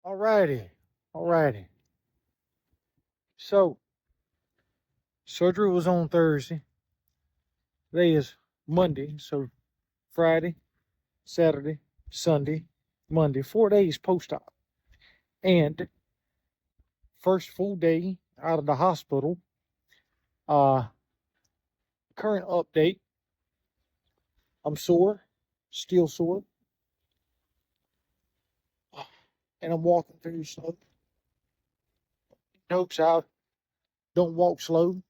Alrighty, alrighty. So, surgery was on Thursday. Today is Monday, so Friday, Saturday, Sunday, Monday, 4 days post-op. And first full day out of the hospital. Uh, Current update, I'm sore, still sore. And I'm walking through slow. Notes out, don't walk slow.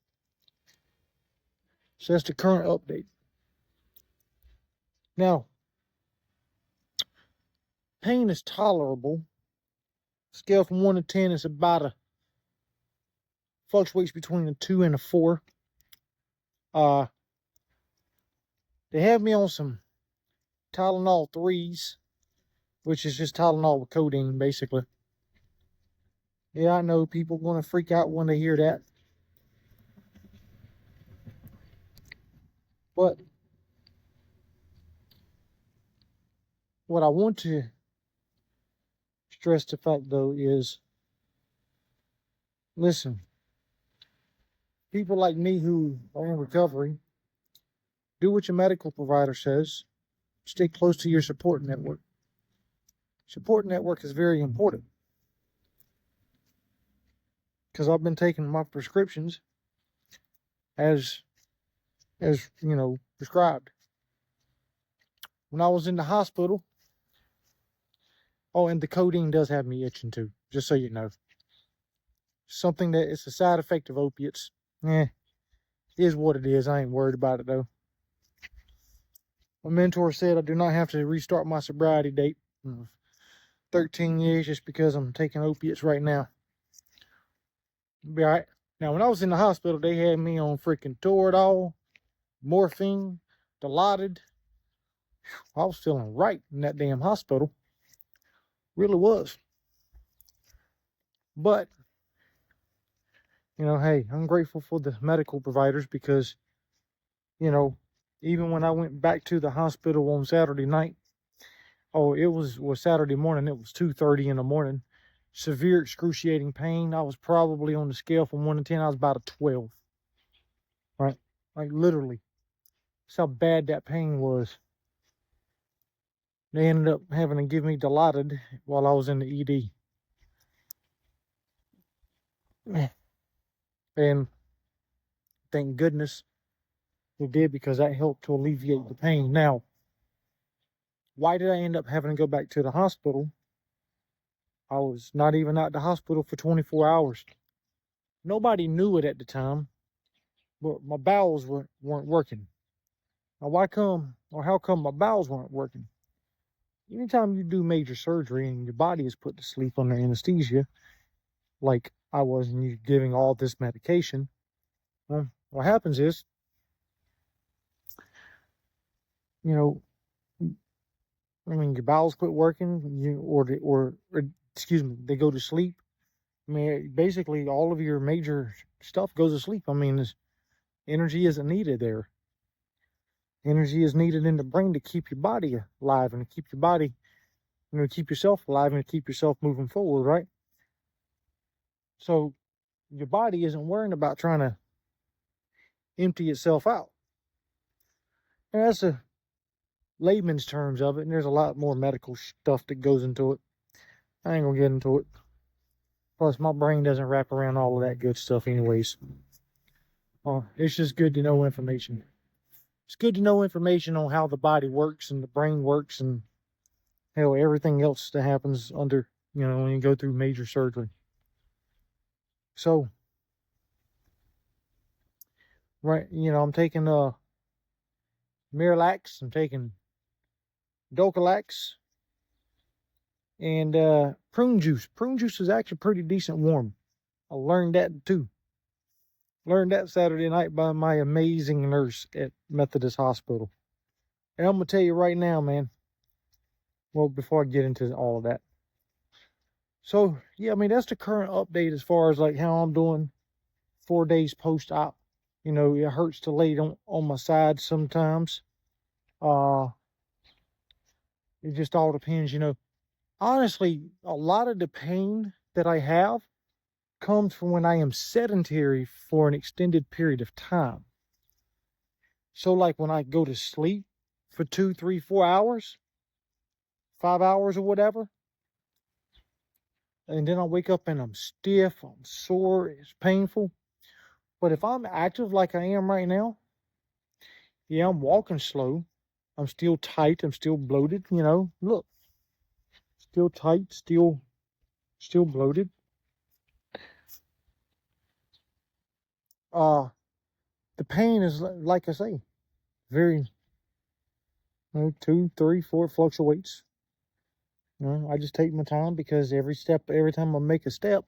So that's the current update. Now, pain is tolerable. Scale from 1 to 10 is fluctuates between a 2 and a 4. They have me on some Tylenol 3s, which is just Tylenol with codeine, basically. Yeah, I know people going to freak out when they hear that. But what I want to stress the fact, though, is, listen, people like me who are in recovery, do what your medical provider says. Stay close to your support network. Support network is very important, because I've been taking my prescriptions as prescribed. When I was in the hospital, oh, and the codeine does have me itching too, just so you know. Something that it's a side effect of opiates. Is what it is. I ain't worried about it though. My mentor said I do not have to restart my sobriety date of 13 years just because I'm taking opiates right now. Be all right. Now, when I was in the hospital, they had me on freaking Toradol, morphine, Dilaudid. I was feeling right in that damn hospital. Really was. But, hey, I'm grateful for the medical providers because, even when I went back to the hospital on Saturday night, it was Saturday morning, it was 2:30 in the morning. Severe excruciating pain. I was probably on the scale from 1 to 10, I was about a 12. Right? Like literally. That's how bad that pain was. They ended up having to give me Dilaudid while I was in the ED. And thank goodness they did, because that helped to alleviate the pain. Now, why did I end up having to go back to the hospital? I was not even at the hospital for 24 hours. Nobody knew it at the time, but my bowels weren't working. Now, how come my bowels weren't working? Anytime you do major surgery and your body is put to sleep under anesthesia, like I was, and you're giving all this medication, well, what happens is, your bowels quit working, they go to sleep. Basically all of your major stuff goes to sleep. Energy isn't needed there. Energy is needed in the brain to keep your body alive and to keep your body, keep yourself alive and to keep yourself moving forward, right? So your body isn't worrying about trying to empty itself out. And that's a layman's terms of it, and there's a lot more medical stuff that goes into it. I ain't gonna get into it. Plus, my brain doesn't wrap around all of that good stuff anyways. It's just good to know information. It's good to know information on how the body works and the brain works and hell, everything else that happens under, when you go through major surgery. So, right, I'm taking Miralax, I'm taking Dulcolax, and prune juice. Prune juice is actually pretty decent warm. I learned that too. Learned that Saturday night by my amazing nurse at Methodist Hospital. And I'm going to tell you right now, man. Well, before I get into all of that. So, yeah, that's the current update as far as like how I'm doing 4 days post-op. It hurts to lay on my side sometimes. It just all depends, honestly, a lot of the pain that I have comes from when I am sedentary for an extended period of time. So, like when I go to sleep for 2, 3, 4 hours, 5 hours or whatever, and then I wake up and I'm stiff, I'm sore, it's painful. But if I'm active like I am right now, yeah, I'm walking slow. I'm still tight. I'm still bloated. Look, still tight, still bloated. Uh, the pain is like I say, very 2, 3, 4 fluctuates. I just take my time because every time I make a step,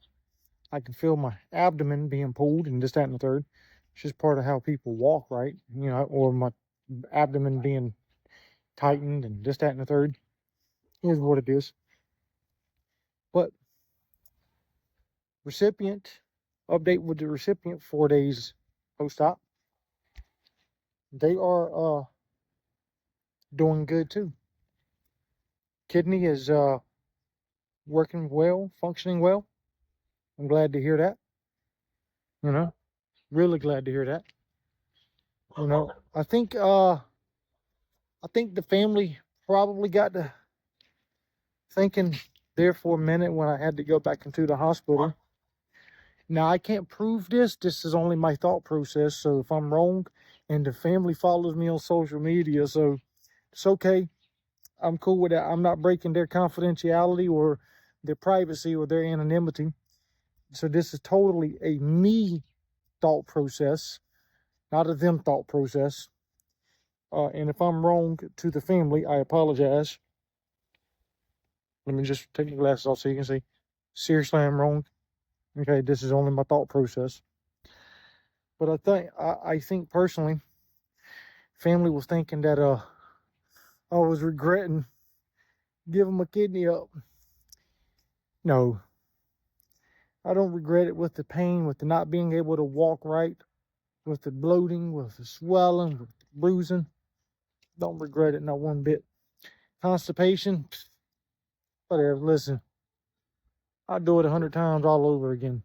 I can feel my abdomen being pulled and this, that, and the third. It's just part of how people walk, right? Or my abdomen being tightened and this, that, and the third. Is what it is. But recipient, update with the recipient 4 days post-op. They are doing good too. Kidney is working well, functioning well. I'm glad to hear that. Really glad to hear that. I think the family probably got to thinking there for a minute when I had to go back into the hospital. Now, I can't prove this. This is only my thought process. So if I'm wrong, and the family follows me on social media, so it's okay. I'm cool with that. I'm not breaking their confidentiality or their privacy or their anonymity. So this is totally a me thought process, not a them thought process. And if I'm wrong to the family, I apologize. Let me just take my glasses off so you can see. Seriously, I'm wrong. Okay, this is only my thought process. But I think personally, family was thinking that I was regretting giving my kidney up. No, I don't regret it with the pain, with the not being able to walk right, with the bloating, with the swelling, with the bruising. Don't regret it, not one bit. Constipation, whatever. Listen, I'd do it 100 times all over again.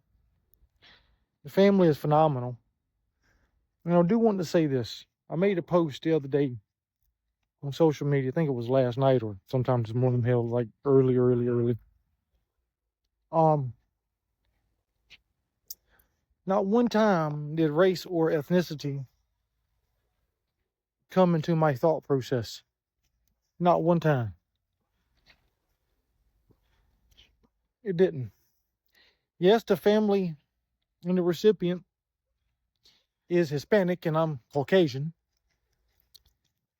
The family is phenomenal. And I do want to say this. I made a post the other day on social media. I think it was last night or sometime this morning, hell, like early. Not one time did race or ethnicity come into my thought process. Not one time. It didn't. Yes, the family and the recipient is Hispanic and I'm Caucasian.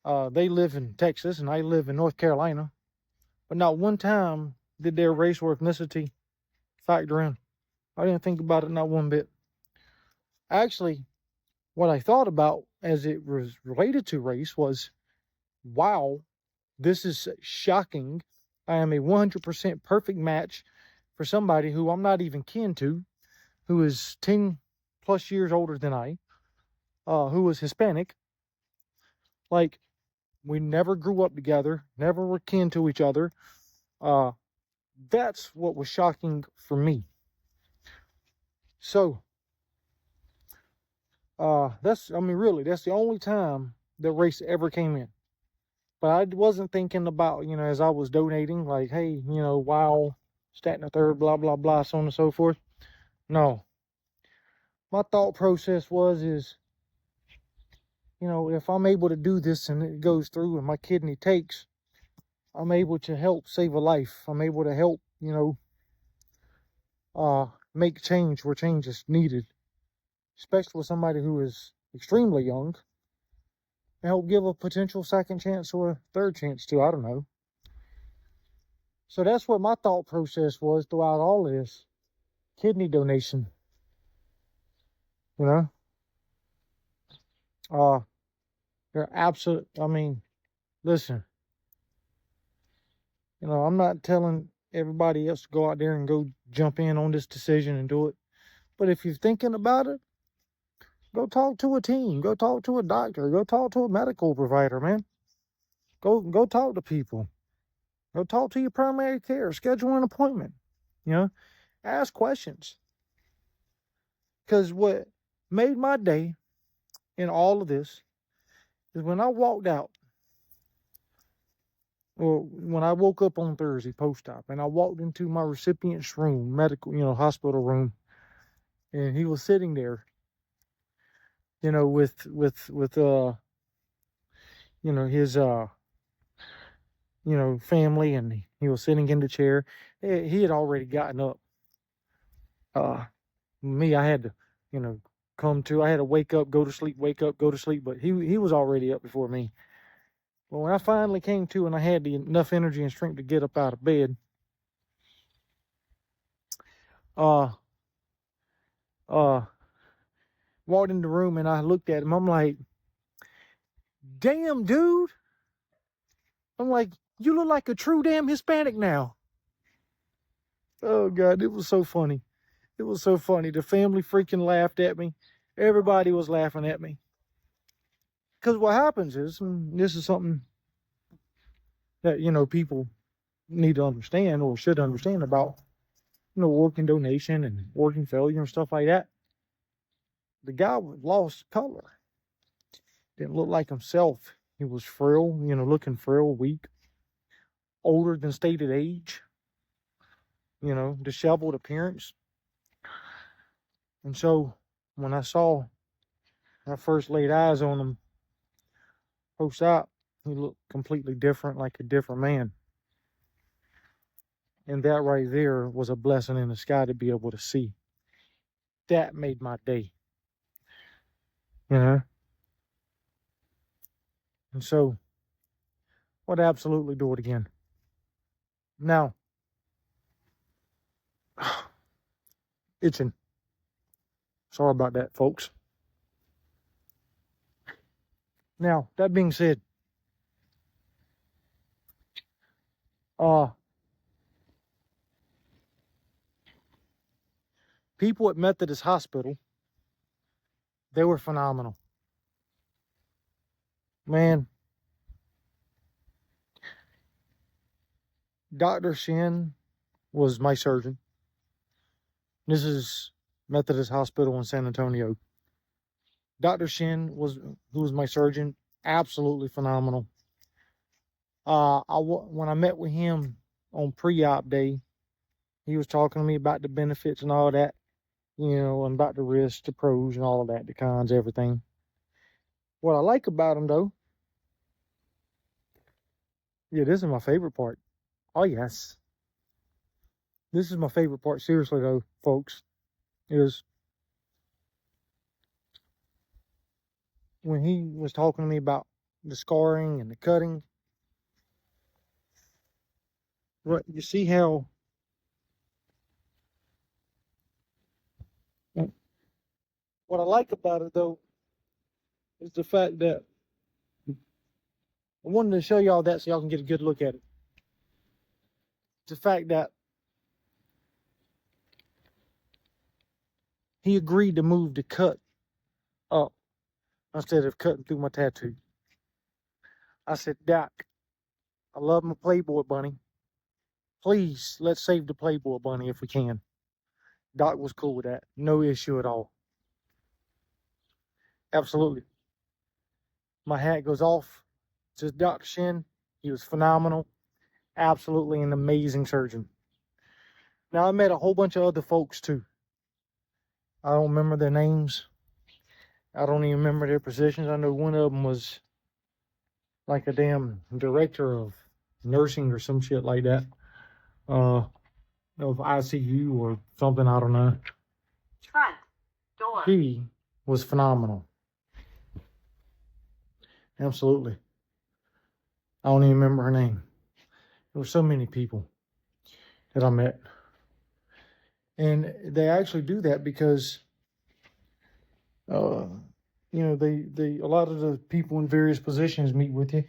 They live in Texas and I live in North Carolina. But not one time did their race or ethnicity factor in. I didn't think about it not one bit. Actually, what I thought about as it was related to race was, wow, this is shocking. I am a 100% perfect match for somebody who I'm not even kin to, who is 10 plus years older than I, who was Hispanic. Like, we never grew up together, never were kin to each other. That's what was shocking for me. So, that's the only time that race ever came in. But I wasn't thinking about, as I was donating, like, hey, wow, stat and a third, blah, blah, blah, so on and so forth. No. My thought process is, if I'm able to do this and it goes through and my kidney takes, I'm able to help save a life. I'm able to help, make change where change is needed, especially with somebody who is extremely young, and help give a potential second chance or a third chance to, I don't know. So that's what my thought process was throughout all of this kidney donation. They're absolute. Listen, I'm not telling everybody else to go out there and go jump in on this decision and do it. But if you're thinking about it, go talk to a team, go talk to a doctor, go talk to a medical provider, man. Go talk to people. Go talk to your primary care. Schedule an appointment. You know, ask questions. Because what made my day in all of this is when I walked out, or when I woke up on Thursday post-op, and I walked into my recipient's room, medical, hospital room, and he was sitting there, with his family, and he was sitting in the chair. He had already gotten up. Me, I had to, I had to wake up, go to sleep, wake up, go to sleep, but he was already up before me. But when I finally came to and I had enough energy and strength to get up out of bed, walked in the room and I looked at him. I'm like, damn, dude. I'm like, you look like a true damn Hispanic now. Oh, God, it was so funny. It was so funny. The family freaking laughed at me. Everybody was laughing at me. Because what happens is, and this is something that, people need to understand or should understand about, organ donation and organ failure and stuff like that. The guy lost color. Didn't look like himself. He was frail, looking frail, weak, older than stated age, disheveled appearance. And so when I first laid eyes on him post-op, he looked completely different, like a different man. And that right there was a blessing in the sky to be able to see. That made my day. And so I'd absolutely do it again. Now, itching. Sorry about that, folks. Now, that being said, people at Methodist Hospital, they were phenomenal. Man, Dr. Shin was my surgeon. This is Methodist Hospital in San Antonio. Dr. Shin who was my surgeon, absolutely phenomenal. When I met with him on pre-op day, he was talking to me about the benefits and all that, and about the risks, the pros and all of that, the cons, everything. What I like about him though, yeah, this is my favorite part. Oh yes. This is my favorite part, seriously though, folks, is when he was talking to me about the scarring and the cutting. Right, you see how what I like about it though is the fact that I wanted to show y'all that so y'all can get a good look at it. The fact that he agreed to move the cut up instead of cutting through my tattoo. I said, Doc, I love my Playboy bunny. Please, let's save the Playboy bunny if we can. Doc was cool with that. No issue at all. Absolutely. My hat goes off to Dr. Shin. He was phenomenal. Absolutely an amazing surgeon. Now, I met a whole bunch of other folks too. I don't remember their names. I don't even remember their positions. I know one of them was like a damn director of nursing or some shit like that. Of ICU or something, I don't know. Front door. He was phenomenal. Absolutely. I don't even remember her name. There were so many people that I met. And they actually do that because they a lot of the people in various positions meet with you.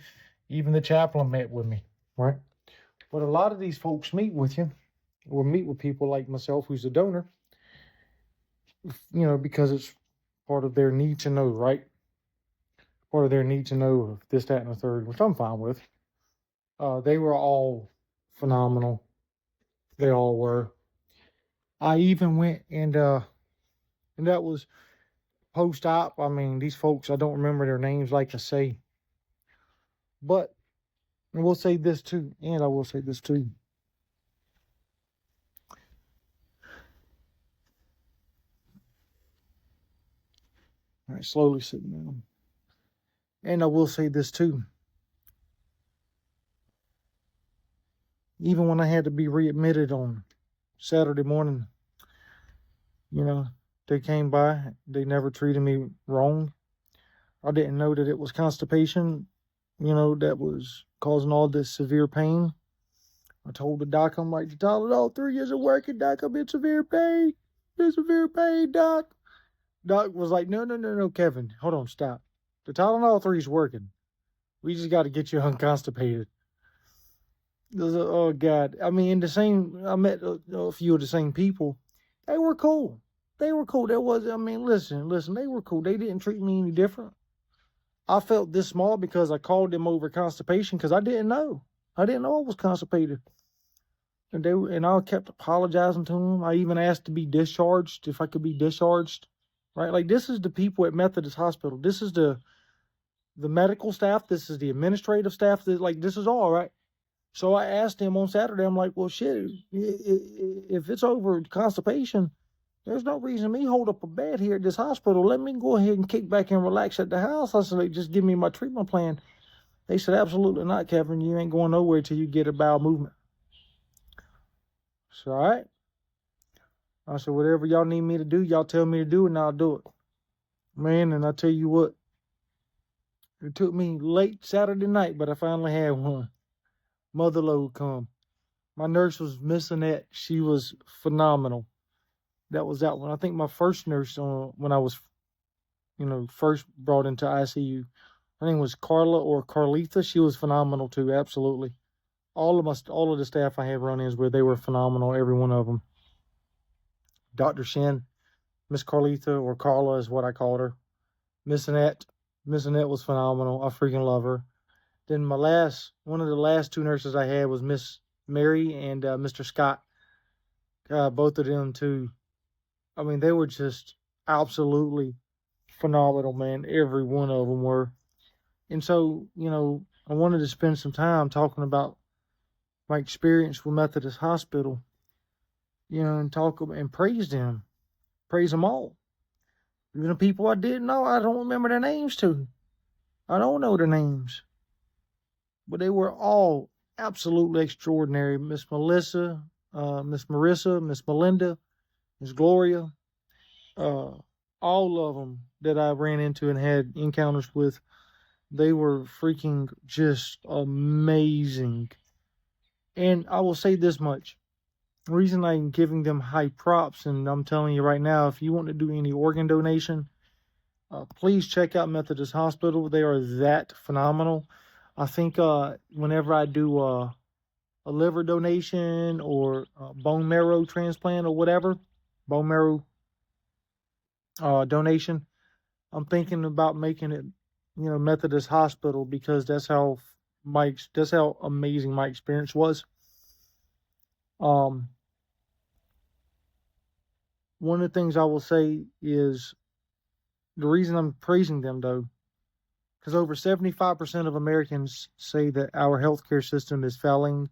Even the chaplain met with me, right? But a lot of these folks meet with you or meet with people like myself who's a donor, because it's part of their need to know, right? Part of their need to know of this, that, and the third, which I'm fine with. They were all phenomenal. They all were. I even went and that was post-op. I mean, these folks, I don't remember their names like I say. But I will say this too, and I will say this too. All right, slowly sitting down. And I will say this too. Even when I had to be readmitted on Saturday morning, you know, they came by. They never treated me wrong. I didn't know that it was constipation, you know, that was causing all this severe pain. I told the doc, I'm like, the Tylenol 3 isn't working, doc. I'm in severe pain. In severe pain, doc. Doc was like, no, Kevin. Hold on, stop. The Tylenol 3 is working. We just got to get you unconstipated. Oh, God. I mean, I met a few of the same people. They were cool. There was, I mean, listen, they were cool. They didn't treat me any different. I felt this small because I called them over constipation because I didn't know. I didn't know I was constipated. And I kept apologizing to them. I even asked to be discharged, if I could be discharged. Right? Like, this is the people at Methodist Hospital. This is the medical staff. This is the administrative staff. This is all, right? So I asked him on Saturday, I'm like, well, shit, if it's over constipation, there's no reason me hold up a bed here at this hospital. Let me go ahead and kick back and relax at the house. I said, just give me my treatment plan. They said, absolutely not, Kevin. You ain't going nowhere till you get a bowel movement. So, all right. I said, whatever y'all need me to do, y'all tell me to do, and I'll do it. Man, and I tell you what, it took me late Saturday night, but I finally had one. Mother load come. My nurse was missing that. She was phenomenal. That was that one. I think my first nurse when I was, first brought into ICU, her name was Carla or Carletha. She was phenomenal too, absolutely. All of the staff I had run-ins with, they were phenomenal, every one of them. Dr. Shin, Miss Carletha, or Carla is what I called her. Miss Annette was phenomenal. I freaking love her. Then one of the last two nurses I had was Miss Mary and Mr. Scott. Both of them too. I mean, they were just absolutely phenomenal, man. Every one of them were. And so, I wanted to spend some time talking about my experience with Methodist Hospital, and talk and praise them. Praise them all. Even the people I didn't know, I don't remember their names too. I don't know their names. But they were all absolutely extraordinary. Miss Melissa, Miss Marissa, Miss Melinda, Miss Gloria, all of them that I ran into and had encounters with, they were freaking just amazing. And I will say this much. The reason I'm giving them high props, and I'm telling you right now, if you want to do any organ donation, please check out Methodist Hospital. They are that phenomenal. I think whenever I do a liver donation or bone marrow transplant or whatever, bone marrow donation, I'm thinking about making it, Methodist Hospital, because that's how amazing my experience was. One of the things I will say is the reason I'm praising them, though, because over 75% of Americans say that our healthcare system is failing.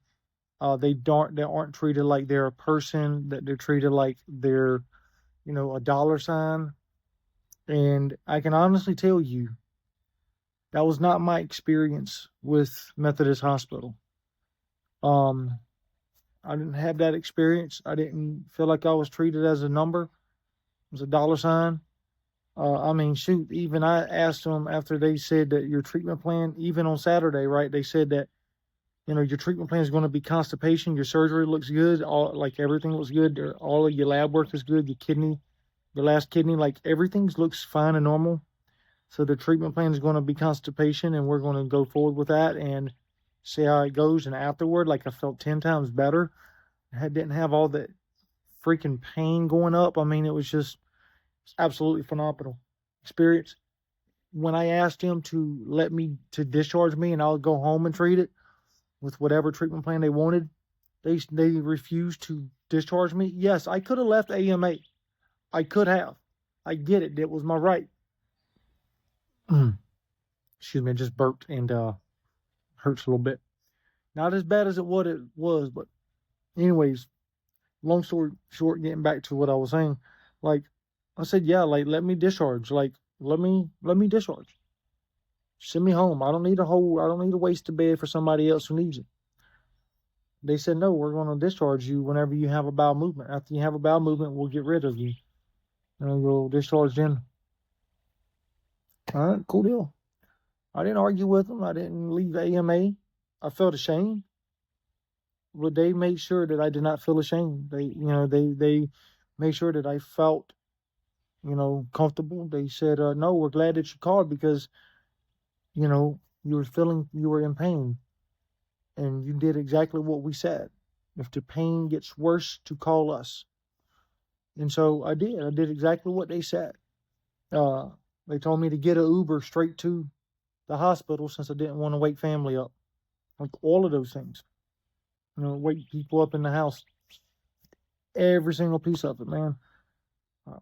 They aren't treated like they're a person, that they're treated like they're, a dollar sign. And I can honestly tell you, that was not my experience with Methodist Hospital. I didn't have that experience. I didn't feel like I was treated as a number, as a dollar sign. I mean, shoot, even I asked them after they said that your treatment plan, even on Saturday, right, they said that, your treatment plan is going to be constipation, your surgery looks good, everything looks good, all of your lab work is good, your last kidney, everything looks fine and normal. So the treatment plan is going to be constipation, and we're going to go forward with that and see how it goes. And afterward, I felt 10 times better. I didn't have all that freaking pain going up. I mean, it was just absolutely phenomenal experience. When I asked him to discharge me and I'll go home and treat it with whatever treatment plan they wanted, They refused to discharge me. Yes, I could have left AMA. I could have. I get it. It was my right. Excuse me, I just burped and hurts a little bit. Not as bad as what it was, but anyways, long story short, getting back to what I was saying, like I said, yeah, like let me discharge. Like let me discharge. Send me home. I don't need to waste the bed for somebody else who needs it. They said, no, we're going to discharge you whenever you have a bowel movement. After you have a bowel movement, we'll get rid of you. And you'll discharge then. All right, cool deal. I didn't argue with them. I didn't leave AMA. I felt ashamed. But they made sure that I did not feel ashamed. They made sure that I felt, comfortable. They said, no, we're glad that you called because, you were in pain. And you did exactly what we said. If the pain gets worse, to call us. And so I did. I did exactly what they said. They told me to get an Uber straight to the hospital since I didn't want to wake family up. Like all of those things. Wake people up in the house. Every single piece of it, man.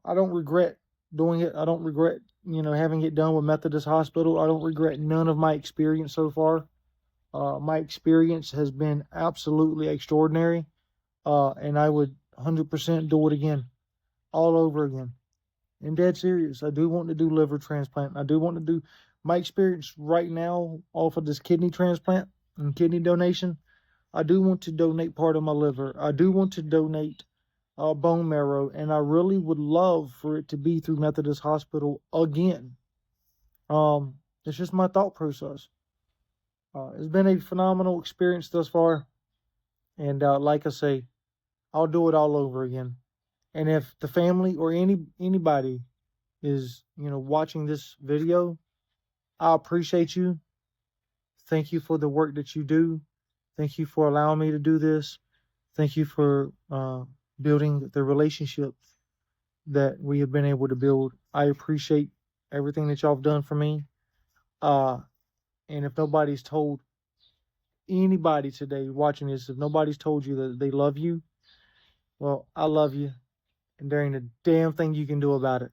I don't regret doing it. I don't regret, having it done with Methodist Hospital. I don't regret none of my experience so far. My experience has been absolutely extraordinary. And I would 100% do it again. All over again. And dead serious. I do want to do liver transplant. I do want to do my experience right now off of this kidney transplant and kidney donation. I do want to donate part of my liver. I do want to donate bone marrow. And I really would love for it to be through Methodist Hospital again. It's just my thought process. It's been a phenomenal experience thus far. And like I say, I'll do it all over again. And if the family or anybody is, watching this video, I appreciate you. Thank you for the work that you do. Thank you for allowing me to do this. Thank you for building the relationship that we have been able to build. I appreciate everything that y'all have done for me. And if nobody's told anybody today watching this, if nobody's told you that they love you, well, I love you. And there ain't a damn thing you can do about it.